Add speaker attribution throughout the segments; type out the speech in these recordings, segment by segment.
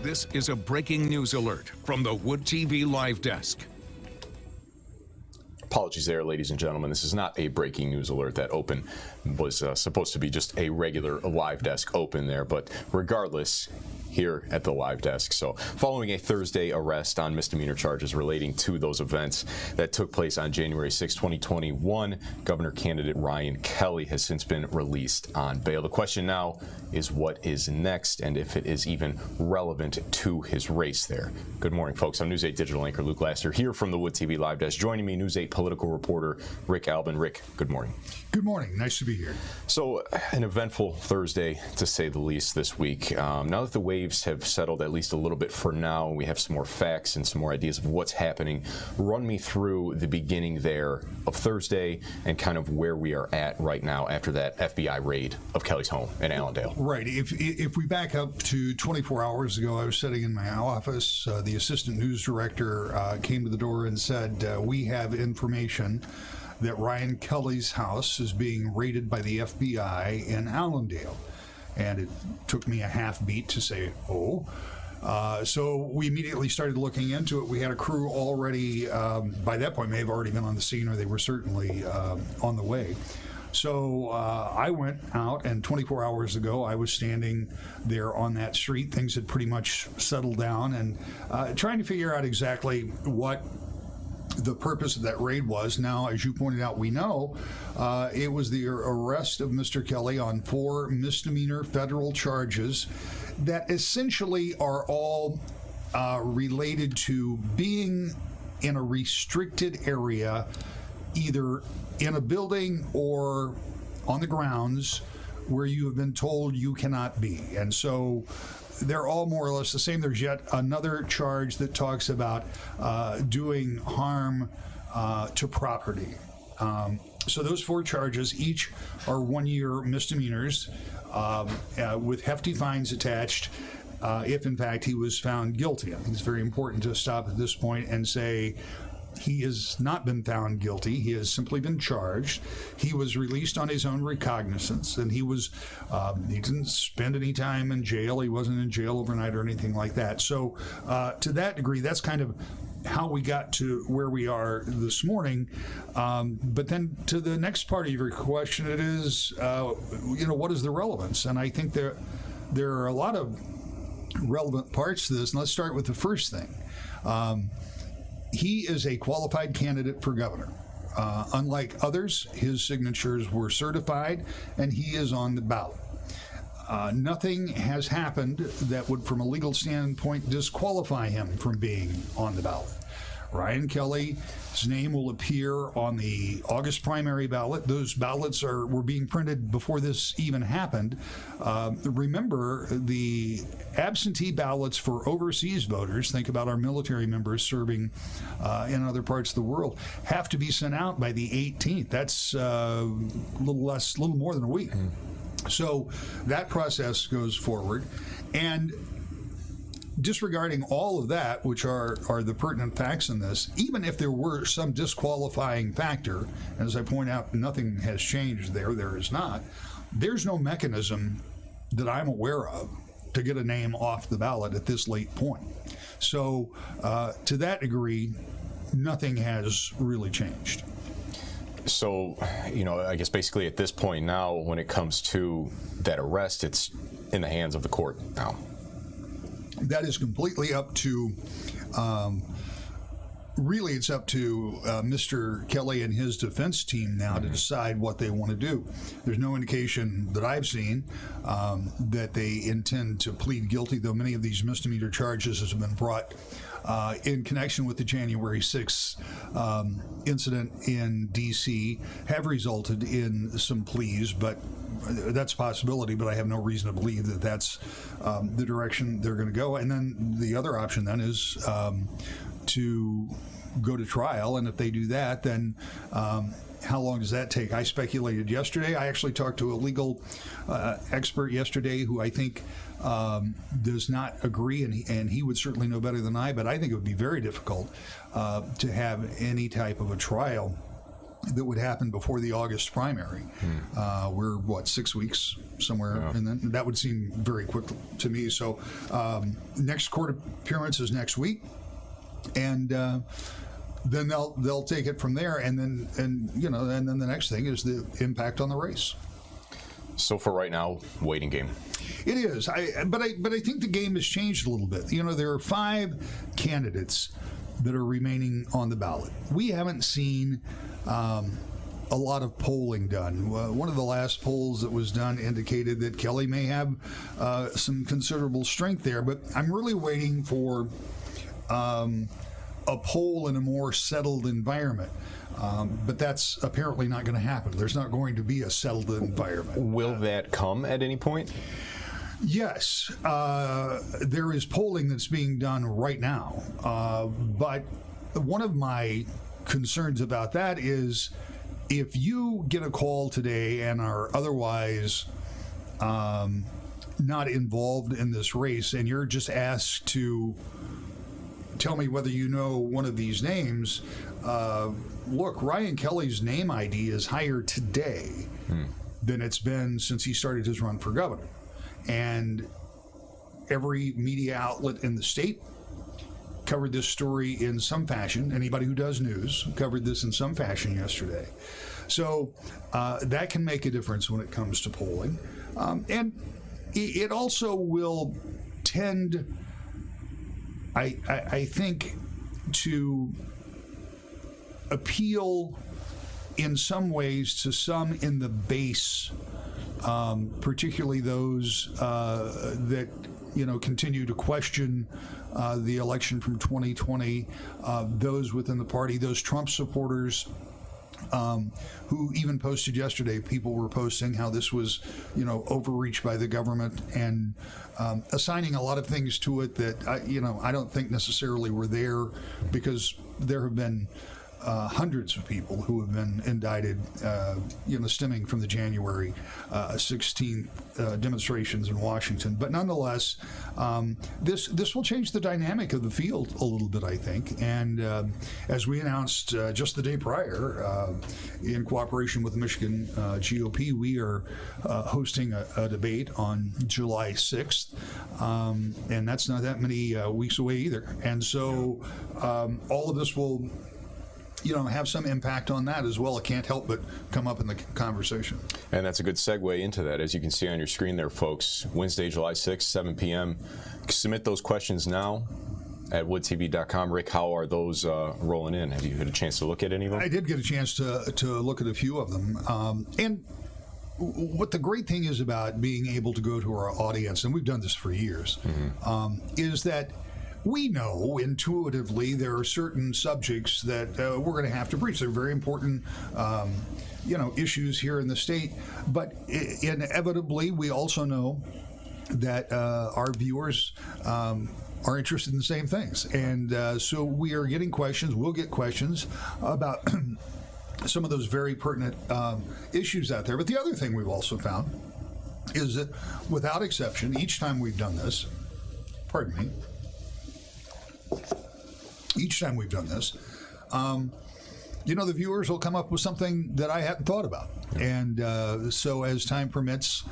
Speaker 1: This is a breaking news alert from the Wood TV Live Desk.
Speaker 2: Apologies there, ladies and gentlemen. This is not a breaking news alert. That open was supposed to be just a regular live desk open there, but regardless, here at the live desk. So following a Thursday arrest on misdemeanor charges relating to those events that took place on January 6, 2021, Governor candidate Ryan Kelley has since been released on bail. The question now is what is next and if it is even relevant to his race there. Good morning, folks. I'm News 8 digital anchor Luke Laster here from the Wood TV Live Desk. Joining me, News 8 political reporter Rick Albin. Rick, good morning.
Speaker 3: Good morning. Nice to be here.
Speaker 2: So an eventful Thursday, to say the least, this week. Now that the waves have settled at least a little bit for now, we have some more facts and some more ideas of what's happening. Run me through the beginning there of Thursday and kind of where we are at right now after that FBI raid of Kelley's home in Allendale.
Speaker 3: Right. If we back up to 24 hours ago, I was sitting in my office. The assistant news director came to the door and said, we have information that Ryan Kelley's house is being raided by the FBI in Allendale. And it took me a half beat to say, oh. So we immediately started looking into it. We had a crew already, by that point, may have already been on the scene, or they were certainly on the way. So I went out, and 24 hours ago, I was standing there on that street. Things had pretty much settled down, and trying to figure out exactly what the purpose of that raid was. Now, as you pointed out, we know it was the arrest of Mr. Kelley on 4 misdemeanor federal charges that essentially are all related to being in a restricted area, either in a building or on the grounds where you have been told you cannot be. And so they're all more or less the same. There's yet another charge that talks about doing harm to property. So those 4 charges each are 1-year misdemeanors with hefty fines attached if, in fact, he was found guilty. I think it's very important to stop at this point and say he has not been found guilty. He has simply been charged. He was released on his own recognizance, and he didn't spend any time in jail. He wasn't in jail overnight or anything like that. So to that degree, that's kind of how we got to where we are this morning. But then to the next part of your question, it is, what is the relevance? And I think there are a lot of relevant parts to this. And let's start with the first thing. He is a qualified candidate for governor. Unlike others, his signatures were certified, and he is on the ballot. Nothing has happened that would, from a legal standpoint, disqualify him from being on the ballot. Ryan Kelley's name will appear on the August primary ballot. Those ballots were being printed before this even happened. Remember, the absentee ballots for overseas voters, think about our military members serving in other parts of the world, have to be sent out by the 18th. That's a little more than a week. So that process goes forward. And disregarding all of that, which are the pertinent facts in this, even if there were some disqualifying factor, and as I point out, nothing has changed there is not, there's no mechanism that I'm aware of to get a name off the ballot at this late point. So to that degree, nothing has really changed.
Speaker 2: So, I guess basically at this point now, when it comes to that arrest, it's in the hands of the court now.
Speaker 3: That is completely up to, it's up to Mr. Kelley and his defense team now to decide what they want to do. There's no indication that I've seen that they intend to plead guilty, though many of these misdemeanor charges have been brought in connection with the January 6th incident in D.C. have resulted in some pleas, but that's a possibility, but I have no reason to believe that that's the direction they're going to go. And then the other option then is to go to trial, and if they do that, then how long does that take? I speculated yesterday. I actually talked to a legal expert yesterday who I think does not agree, and he would certainly know better than I, but I think it would be very difficult to have any type of a trial that would happen before the August primary. We're, 6 weeks somewhere, and then that would seem very quick to me. So next court appearance is next week, and then they'll take it from there, and then the next thing is the impact on the race.
Speaker 2: So for right now, waiting game.
Speaker 3: It is, but I think the game has changed a little bit. There are 5 candidates that are remaining on the ballot. We haven't seen a lot of polling done. One of the last polls that was done indicated that Kelley may have some considerable strength there, but I'm really waiting for a poll in a more settled environment. But that's apparently not going to happen. There's not going to be a settled environment.
Speaker 2: Will that come at any point?
Speaker 3: Yes, there is polling that's being done right now. But one of my concerns about that is if you get a call today and are otherwise not involved in this race, and you're just asked to tell me whether you know one of these names, look, Ryan Kelley's name ID is higher today than it's been since he started his run for governor. And every media outlet in the state covered this story in some fashion. Anybody who does news covered this in some fashion yesterday. So that can make a difference when it comes to polling. And it also will tend, I think, to appeal in some ways to some in the base, particularly those that continue to question the election from 2020, those within the party, those Trump supporters who even posted yesterday, people were posting how this was, overreach by the government and assigning a lot of things to it that, I don't think necessarily were there, because there have been hundreds of people who have been indicted, stemming from the January 16th demonstrations in Washington. But nonetheless, this will change the dynamic of the field a little bit, I think. And as we announced just the day prior, in cooperation with the Michigan GOP, we are hosting a debate on July 6th, and that's not that many weeks away either. And so all of this will have some impact on that as well. It can't help but come up in the conversation. And
Speaker 2: that's a good segue into that. As you can see on your screen there, folks, Wednesday, July 6th, 7 p.m. Submit those questions now at woodtv.com. Rick, how are those rolling in? Have you had a chance to look at any of them? I did get a chance to look at a few of them. And what the great thing is about being able to go to our audience, and we've done this for years, is that we know intuitively there are certain subjects that we're going to have to breach. They're very important, issues here in the state. But inevitably, we also know that our viewers are interested in the same things. And so we are getting questions. We'll get questions about some of those very pertinent issues out there. But the other thing we've also found is that, without exception, each time we've done this, each time we've done this, the viewers will come up with something that I hadn't thought about. And so as time permits,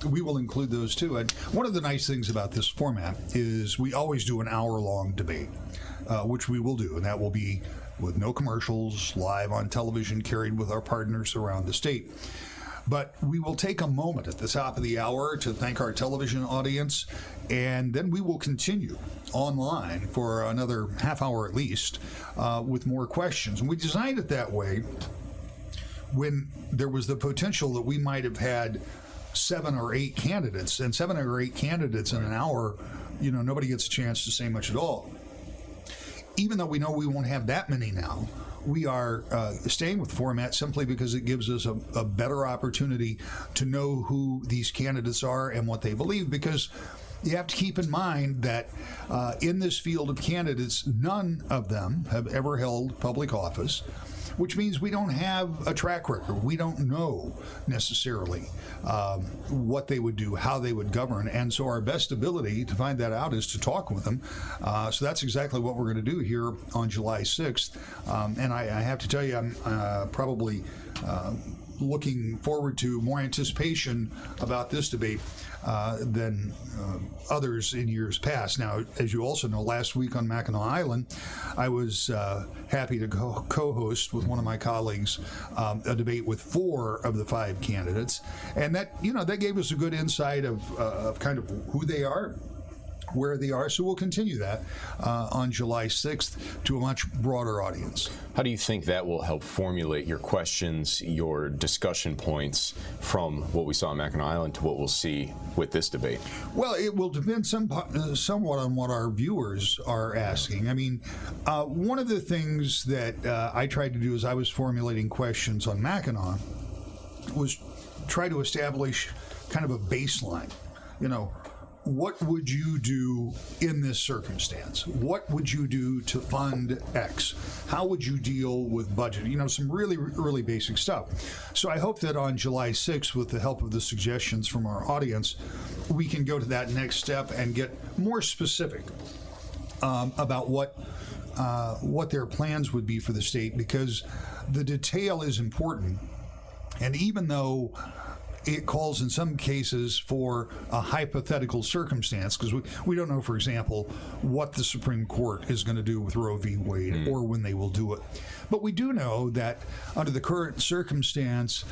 Speaker 2: we will include those too. And one of the nice things about this format is we always do an hour-long debate, which we will do, and that will be with no commercials, live on television, carried with our partners around the state. But we will take a moment at the top of the hour to thank our television audience, and then we will continue online for another half hour at least with more questions. And we designed it that way when there was the potential that we might have had 7 or 8 candidates, and 7 or 8 candidates in an hour, nobody gets a chance to say much at all. Even though we know we won't have that many now, we are staying with the format simply because it gives us a better opportunity to know who these candidates are and what they believe, because
Speaker 3: you have to keep in mind that in this field of candidates, none of them have ever held public office, which means we don't have a track record. We don't know necessarily what they would do, how they would govern. And so our best ability to find that out is to talk with them. So that's exactly what we're going to do here on July 6th. And I have to tell you, I'm probably looking forward to more anticipation about this debate than others in years past. Now, as you also know, last week on Mackinac Island, I was happy to co-host with one of my colleagues a debate with 4 of the 5 candidates, and that gave us a good insight of kind of who they are, where they are. So we'll continue that on July 6th to a much broader audience.
Speaker 2: How do you think that will help formulate your questions, your discussion points from what we saw on Mackinac Island to what we'll see with this debate?
Speaker 3: Well, it will depend somewhat on what our viewers are asking. I mean, one of the things that I tried to do as I was formulating questions on Mackinac was try to establish kind of a baseline. What would you do in this circumstance? What would you do to fund X? How would you deal with budget? Some really, really basic stuff. So I hope that on July 6th, with the help of the suggestions from our audience, we can go to that next step and get more specific about what their plans would be for the state, because the detail is important. And even though it calls in some cases for a hypothetical circumstance, because we don't know, for example, what the Supreme Court is going to do with Roe v. Wade or when they will do it. But we do know that under the current circumstance,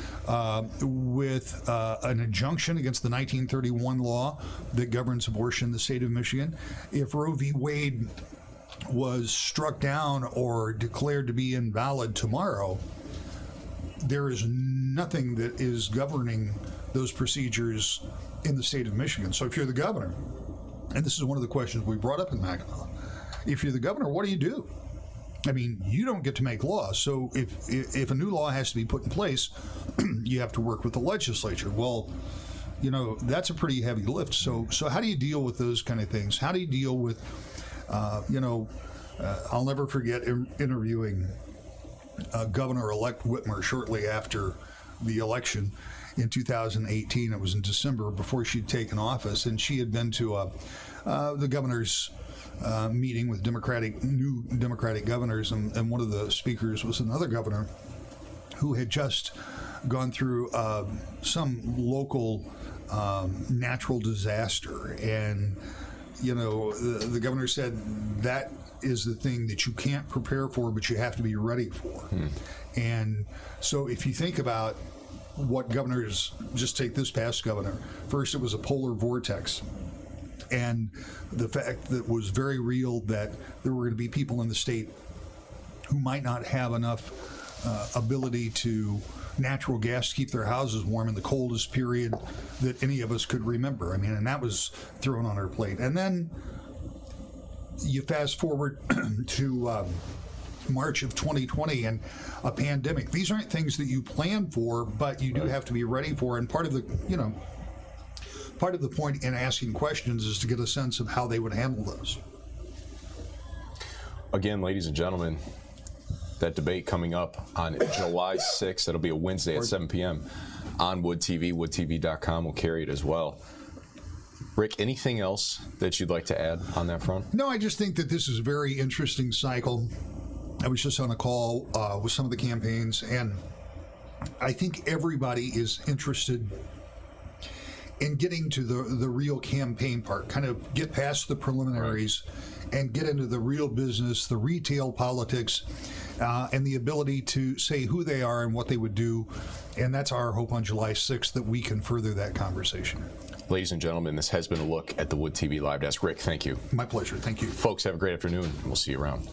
Speaker 3: with an injunction against the 1931 law that governs abortion in the state of Michigan, if Roe v. Wade was struck down or declared to be invalid tomorrow, there is nothing that is governing those procedures in the state of Michigan. So if you're the governor, and this is one of the questions we brought up in Mackinac, if you're the governor, what do you do? I mean, you don't get to make laws. So if a new law has to be put in place, you have to work with the legislature. Well, that's a pretty heavy lift. So how do you deal with those kind of things? How do you deal with, I'll never forget interviewing Governor-elect Whitmer shortly after the election in 2018. It was in December, before she'd taken office, and she had been to the governor's meeting with new Democratic governors, and one of the speakers was another governor who had just gone through some local natural disaster, and the governor said that is the thing that you can't prepare for, but you have to be ready for. And so if you think about what governors, just take this past governor, first it was a polar vortex, and the fact that it was very real that there were going to be people in the state who might not have enough ability to natural gas to keep their houses warm in the coldest period that any of us could remember. I mean, and that was thrown on her plate. And then you fast forward to March of 2020 and a pandemic. These aren't things that you plan for, but you do have to be ready for. And part of the point in asking questions is to get a sense of how they would handle those.
Speaker 2: Again, ladies and gentlemen, that debate coming up on July 6th. That'll be a Wednesday at 7 p.m. on Wood TV. WoodTV.com will carry it as well. Rick, anything else that you'd like to add on that front?
Speaker 3: No, I just think that this is a very interesting cycle. I was just on a call with some of the campaigns, and I think everybody is interested in getting to the real campaign part, kind of get past the preliminaries and get into the real business, the retail politics, and the ability to say who they are and what they would do. And that's our hope on July 6th, that we can further that conversation.
Speaker 2: Ladies and gentlemen, this has been a look at the Wood TV Live Desk. Rick, thank you.
Speaker 3: My pleasure. Thank you.
Speaker 2: Folks, have a great afternoon. We'll see you around.